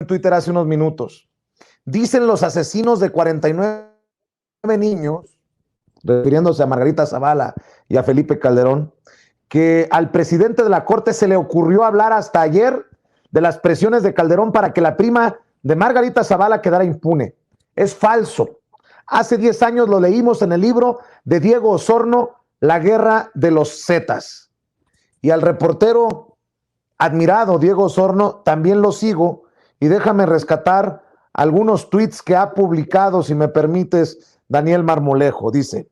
Twitter hace unos minutos. Dicen los asesinos de 49 niños, refiriéndose a Margarita Zavala y a Felipe Calderón, que al presidente de la Corte se le ocurrió hablar hasta ayer de las presiones de Calderón para que la prima de Margarita Zavala quedara impune. Es falso. Hace 10 años lo leímos en el libro de Diego Osorno, La Guerra de los Zetas. Y al reportero admirado Diego Osorno también lo sigo, y déjame rescatar algunos tweets que ha publicado, si me permites, Daniel Marmolejo. Dice: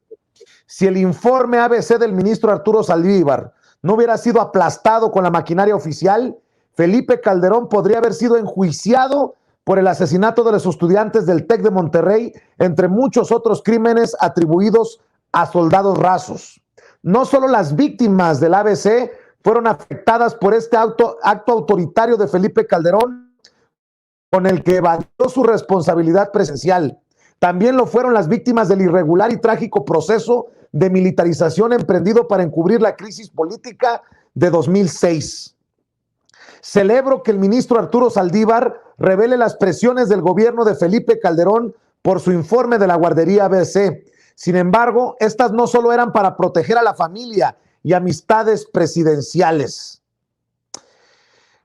si el informe ABC del ministro Arturo Saldívar no hubiera sido aplastado con la maquinaria oficial, Felipe Calderón podría haber sido enjuiciado por el asesinato de los estudiantes del TEC de Monterrey, entre muchos otros crímenes atribuidos a soldados rasos. No solo las víctimas del ABC fueron afectadas por este acto autoritario de Felipe Calderón, con el que evadió su responsabilidad presencial. También lo fueron las víctimas del irregular y trágico proceso de militarización emprendido para encubrir la crisis política de 2006. Celebro que el ministro Arturo Saldívar revele las presiones del gobierno de Felipe Calderón por su informe de la guardería ABC. Sin embargo, estas no solo eran para proteger a la familia y amistades presidenciales.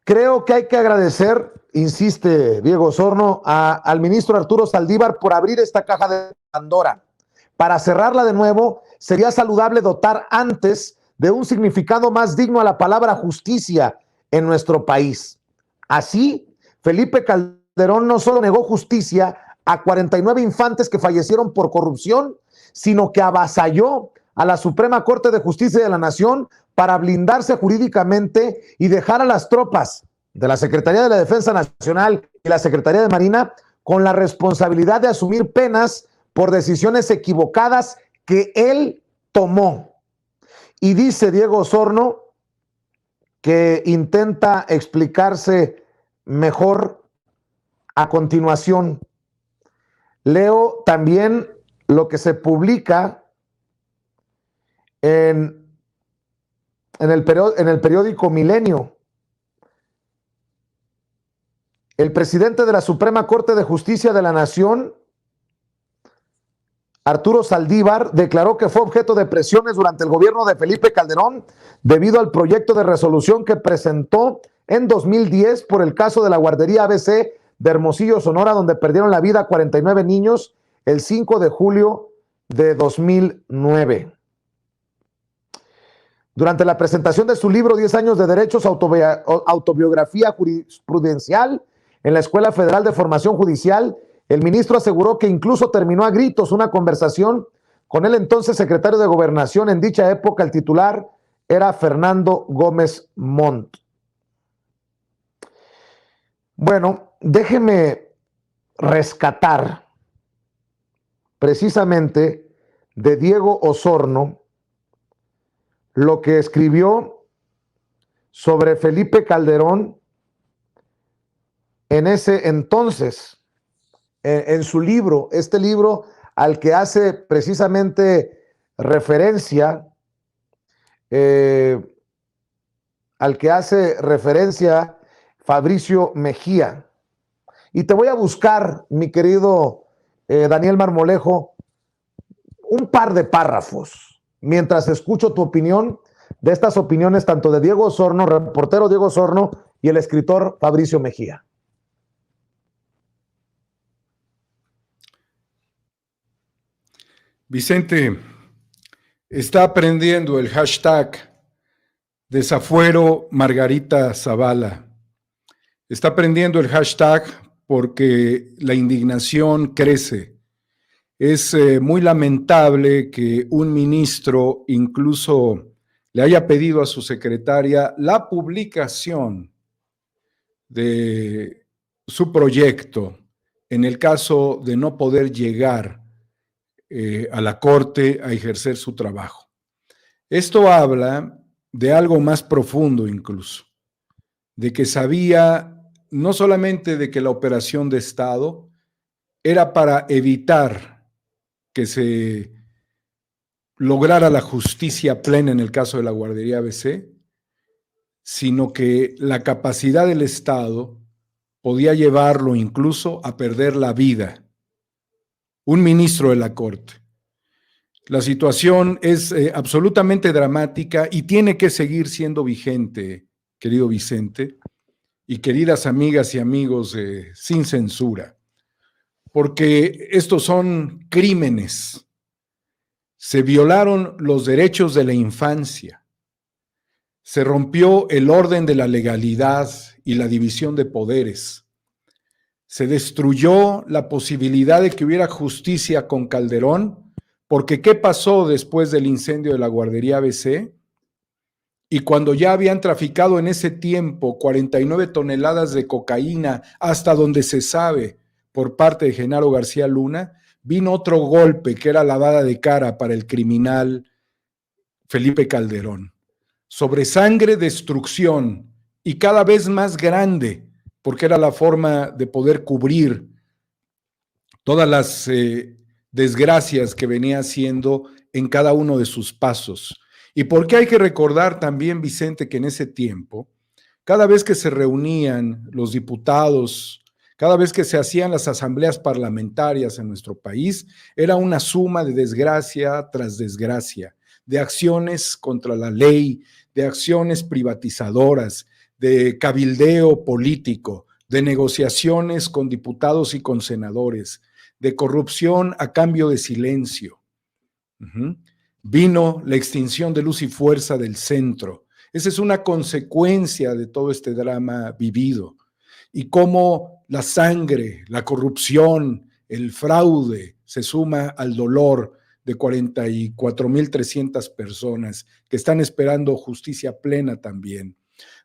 Creo que hay que agradecer, insiste Diego Osorno, al ministro Arturo Saldívar por abrir esta caja de Pandora. Para cerrarla de nuevo, sería saludable dotar antes de un significado más digno a la palabra justicia en nuestro país. Así, Felipe Calderón no solo negó justicia a 49 infantes que fallecieron por corrupción, sino que avasalló a la Suprema Corte de Justicia de la Nación para blindarse jurídicamente y dejar a las tropas de la Secretaría de la Defensa Nacional y la Secretaría de Marina con la responsabilidad de asumir penas por decisiones equivocadas que él tomó. Y dice Diego Osorno que intenta explicarse mejor a continuación. Leo también lo que se publica en el periódico Milenio. El presidente de la Suprema Corte de Justicia de la Nación, Arturo Saldívar, declaró que fue objeto de presiones durante el gobierno de Felipe Calderón debido al proyecto de resolución que presentó en 2010 por el caso de la guardería ABC de Hermosillo, Sonora, donde perdieron la vida 49 niños el 5 de julio de 2009. Durante la presentación de su libro 10 años de derechos, autobiografía jurisprudencial en la Escuela Federal de Formación Judicial, el ministro aseguró que incluso terminó a gritos una conversación con el entonces secretario de Gobernación. En dicha época, el titular era Fernando Gómez Montt. Bueno, déjeme rescatar precisamente de Diego Osorno lo que escribió sobre Felipe Calderón en ese entonces, en su libro, este libro al que hace precisamente referencia, Fabricio Mejía. Y te voy a buscar, mi querido Daniel Marmolejo, un par de párrafos, mientras escucho tu opinión de estas opiniones tanto de Diego Osorno, reportero Diego Osorno, y el escritor Fabricio Mejía. Vicente, está aprendiendo el hashtag Desafuero Margarita Zavala. Está aprendiendo el hashtag porque la indignación crece. Es muy lamentable que un ministro incluso le haya pedido a su secretaria la publicación de su proyecto en el caso de no poder llegar a la Corte a ejercer su trabajo. Esto habla de algo más profundo incluso, de que sabía no solamente de que la operación de Estado era para evitar que se lograra la justicia plena en el caso de la guardería ABC, sino que la capacidad del Estado podía llevarlo incluso a perder la vida. Un ministro de la Corte. La situación es absolutamente dramática y tiene que seguir siendo vigente, querido Vicente, y queridas amigas y amigos Sin Censura, porque estos son crímenes. Se violaron los derechos de la infancia, se rompió el orden de la legalidad y la división de poderes, se destruyó la posibilidad de que hubiera justicia con Calderón, porque ¿qué pasó después del incendio de la guardería ABC? Y cuando ya habían traficado en ese tiempo 49 toneladas de cocaína, hasta donde se sabe, por parte de Genaro García Luna, vino otro golpe que era lavada de cara para el criminal Felipe Calderón. Sobre sangre, destrucción, y cada vez más grande, porque era la forma de poder cubrir todas las desgracias que venía haciendo en cada uno de sus pasos. Y porque hay que recordar también, Vicente, que en ese tiempo, cada vez que se reunían los diputados, cada vez que se hacían las asambleas parlamentarias en nuestro país, era una suma de desgracia tras desgracia, de acciones contra la ley, de acciones privatizadoras, de cabildeo político, de negociaciones con diputados y con senadores, de corrupción a cambio de silencio. Vino la extinción de Luz y Fuerza del Centro. Esa es una consecuencia de todo este drama vivido. Y cómo la sangre, la corrupción, el fraude se suma al dolor de 44,300 personas que están esperando justicia plena también.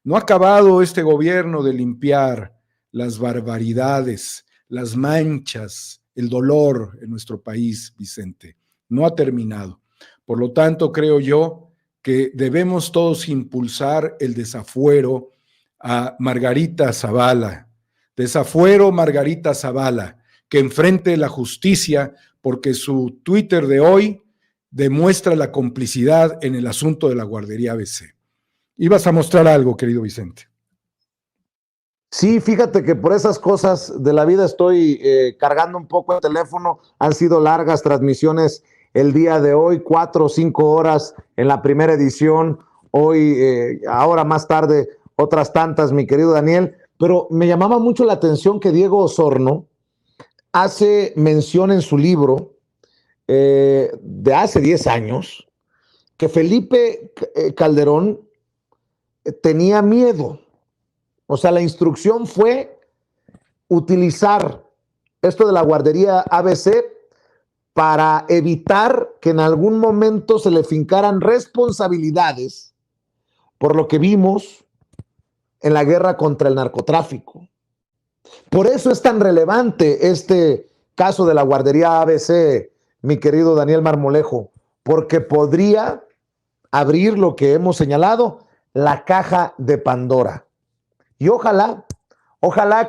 No ha acabado este gobierno de limpiar las barbaridades, las manchas, el dolor en nuestro país, Vicente. No ha terminado. Por lo tanto, creo yo que debemos todos impulsar el desafuero a Margarita Zavala. Desafuero Margarita Zavala, que enfrente la justicia, porque su Twitter de hoy demuestra la complicidad en el asunto de la guardería ABC. Ibas a mostrar algo, querido Vicente. Sí, fíjate que por esas cosas de la vida estoy cargando un poco el teléfono. Han sido largas transmisiones el día de hoy, 4 o 5 horas en la primera edición. Hoy, ahora más tarde, otras tantas, mi querido Daniel. Pero me llamaba mucho la atención que Diego Osorno hace mención en su libro de hace 10 años que Felipe Calderón tenía miedo. O sea, la instrucción fue utilizar esto de la guardería ABC para evitar que en algún momento se le fincaran responsabilidades por lo que vimos en la guerra contra el narcotráfico. Por eso es tan relevante este caso de la guardería ABC, mi querido Daniel Marmolejo, porque podría abrir lo que hemos señalado, la caja de Pandora. Y ojalá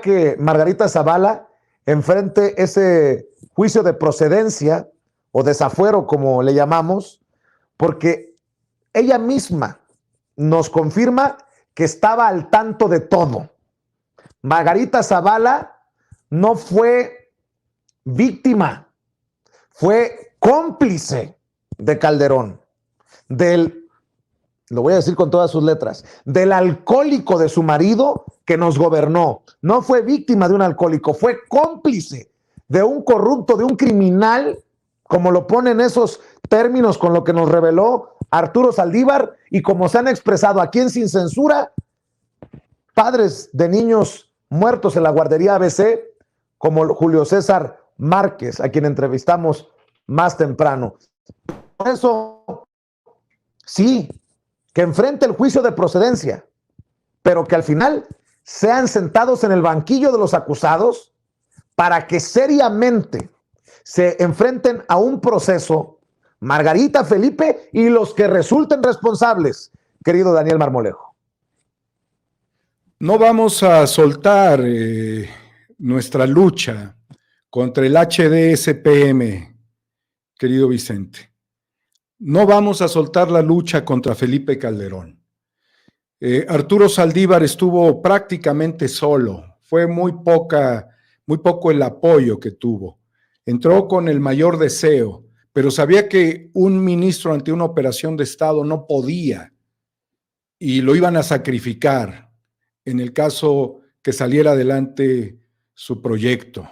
que Margarita Zavala enfrente ese juicio de procedencia o desafuero, como le llamamos, porque ella misma nos confirma que estaba al tanto de todo. Margarita Zavala no fue víctima, fue cómplice de Calderón, lo voy a decir con todas sus letras, del alcohólico de su marido que nos gobernó. No fue víctima de un alcohólico, fue cómplice de un corrupto, de un criminal, como lo ponen esos términos con lo que nos reveló Arturo Saldívar y como se han expresado aquí en Sin Censura, padres de niños muertos en la guardería ABC, como Julio César Márquez, a quien entrevistamos más temprano. Por eso, sí, que enfrente el juicio de procedencia, pero que al final sean sentados en el banquillo de los acusados para que seriamente se enfrenten a un proceso Margarita, Felipe y los que resulten responsables, querido Daniel Marmolejo. No vamos a soltar nuestra lucha contra el HDSPM, querido Vicente. No vamos a soltar la lucha contra Felipe Calderón. Arturo Saldívar estuvo prácticamente solo fue muy poco el apoyo que tuvo. Entró con el mayor deseo, pero sabía que un ministro ante una operación de Estado no podía y lo iban a sacrificar en el caso que saliera adelante su proyecto.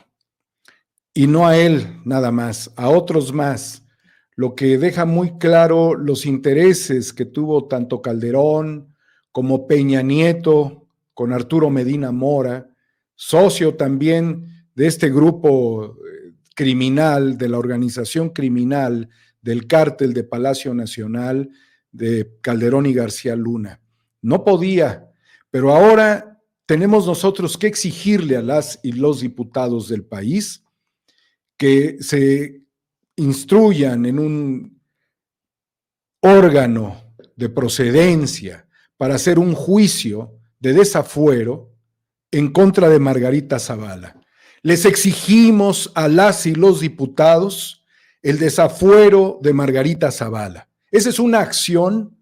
Y no a él nada más, a otros más, lo que deja muy claro los intereses que tuvo tanto Calderón como Peña Nieto con Arturo Medina Mora, socio también de este grupo criminal, de la organización criminal del cártel de Palacio Nacional de Calderón y García Luna. No podía, pero ahora tenemos nosotros que exigirle a las y los diputados del país que se instruyan en un órgano de procedencia para hacer un juicio de desafuero en contra de Margarita Zavala. Les exigimos a las y los diputados el desafuero de Margarita Zavala. Esa es una acción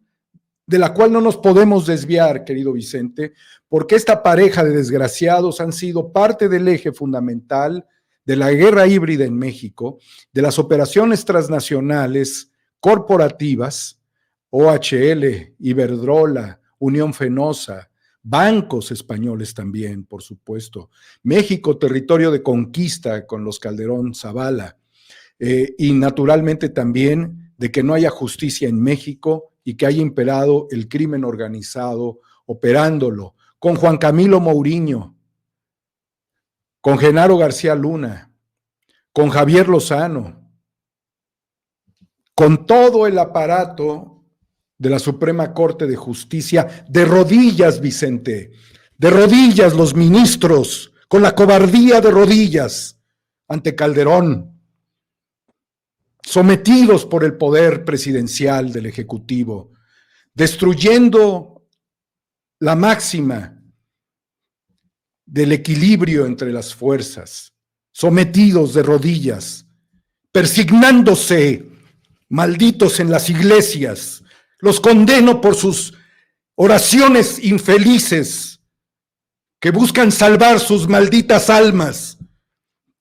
de la cual no nos podemos desviar, querido Vicente, porque esta pareja de desgraciados han sido parte del eje fundamental de la guerra híbrida en México, de las operaciones transnacionales corporativas, OHL, Iberdrola, Unión Fenosa, bancos españoles también, por supuesto, México, territorio de conquista con los Calderón Zavala, y naturalmente también de que no haya justicia en México y que haya imperado el crimen organizado operándolo, con Juan Camilo Mourinho, con Genaro García Luna, con Javier Lozano, con todo el aparato de la Suprema Corte de Justicia, de rodillas, Vicente, de rodillas los ministros, con la cobardía de rodillas ante Calderón, sometidos por el poder presidencial del Ejecutivo, destruyendo la máxima del equilibrio entre las fuerzas, sometidos de rodillas, persignándose, malditos en las iglesias. Los condeno por sus oraciones infelices que buscan salvar sus malditas almas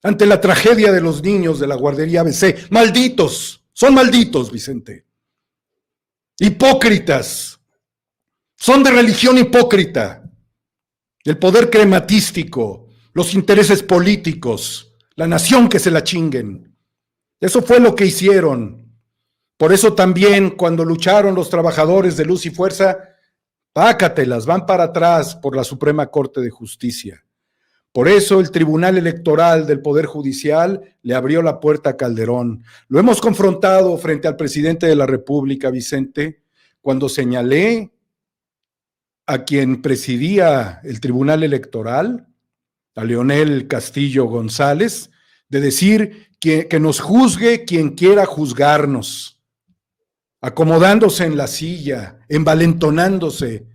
ante la tragedia de los niños de la guardería ABC. Malditos, son malditos, Vicente. Hipócritas, son de religión hipócrita. El poder crematístico, los intereses políticos, la nación que se la chinguen. Eso fue lo que hicieron. Por eso también cuando lucharon los trabajadores de Luz y Fuerza, pácatelas, van para atrás por la Suprema Corte de Justicia. Por eso el Tribunal Electoral del Poder Judicial le abrió la puerta a Calderón. Lo hemos confrontado frente al presidente de la República, Vicente, cuando señalé a quien presidía el Tribunal Electoral, a Leonel Castillo González, de decir que nos juzgue quien quiera juzgarnos, acomodándose en la silla, envalentonándose.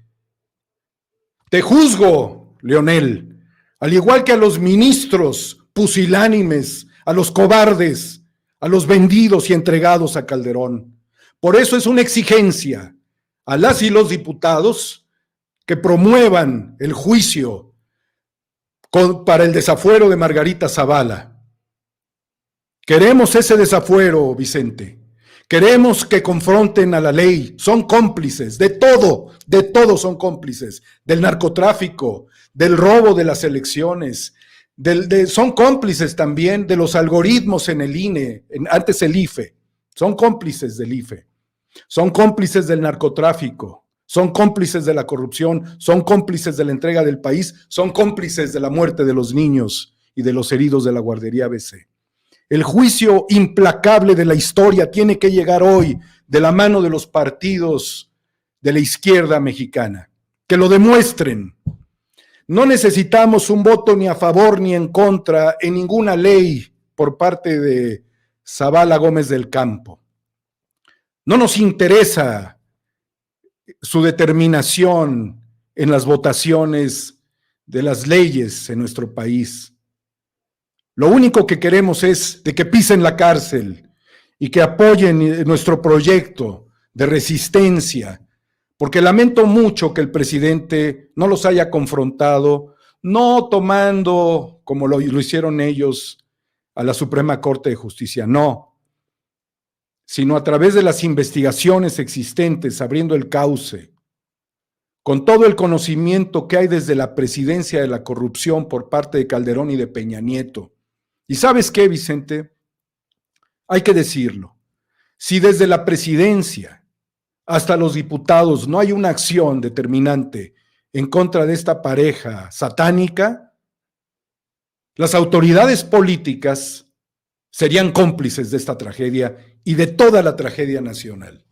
Te juzgo, Leonel, al igual que a los ministros pusilánimes, a los cobardes, a los vendidos y entregados a Calderón. Por eso es una exigencia a las y los diputados que promuevan el juicio para el desafuero de Margarita Zavala. Queremos ese desafuero, Vicente. Queremos que confronten a la ley. Son cómplices de todo son cómplices. Del narcotráfico, del robo de las elecciones, son cómplices también de los algoritmos en el INE, antes el IFE. Son cómplices del IFE. Son cómplices del narcotráfico. Son cómplices de la corrupción, son cómplices de la entrega del país, son cómplices de la muerte de los niños y de los heridos de la guardería ABC. El juicio implacable de la historia tiene que llegar hoy de la mano de los partidos de la izquierda mexicana. Que lo demuestren. No necesitamos un voto ni a favor ni en contra en ninguna ley por parte de Zavala Gómez del Campo. No nos interesa su determinación en las votaciones de las leyes en nuestro país. Lo único que queremos es de que pisen la cárcel y que apoyen nuestro proyecto de resistencia, porque lamento mucho que el presidente no los haya confrontado, no tomando, como lo hicieron ellos, a la Suprema Corte de Justicia, no, sino a través de las investigaciones existentes, abriendo el cauce, con todo el conocimiento que hay desde la presidencia de la corrupción por parte de Calderón y de Peña Nieto. ¿Y sabes qué, Vicente? Hay que decirlo. Si desde la presidencia hasta los diputados no hay una acción determinante en contra de esta pareja satánica, las autoridades políticas serían cómplices de esta tragedia y de toda la tragedia nacional.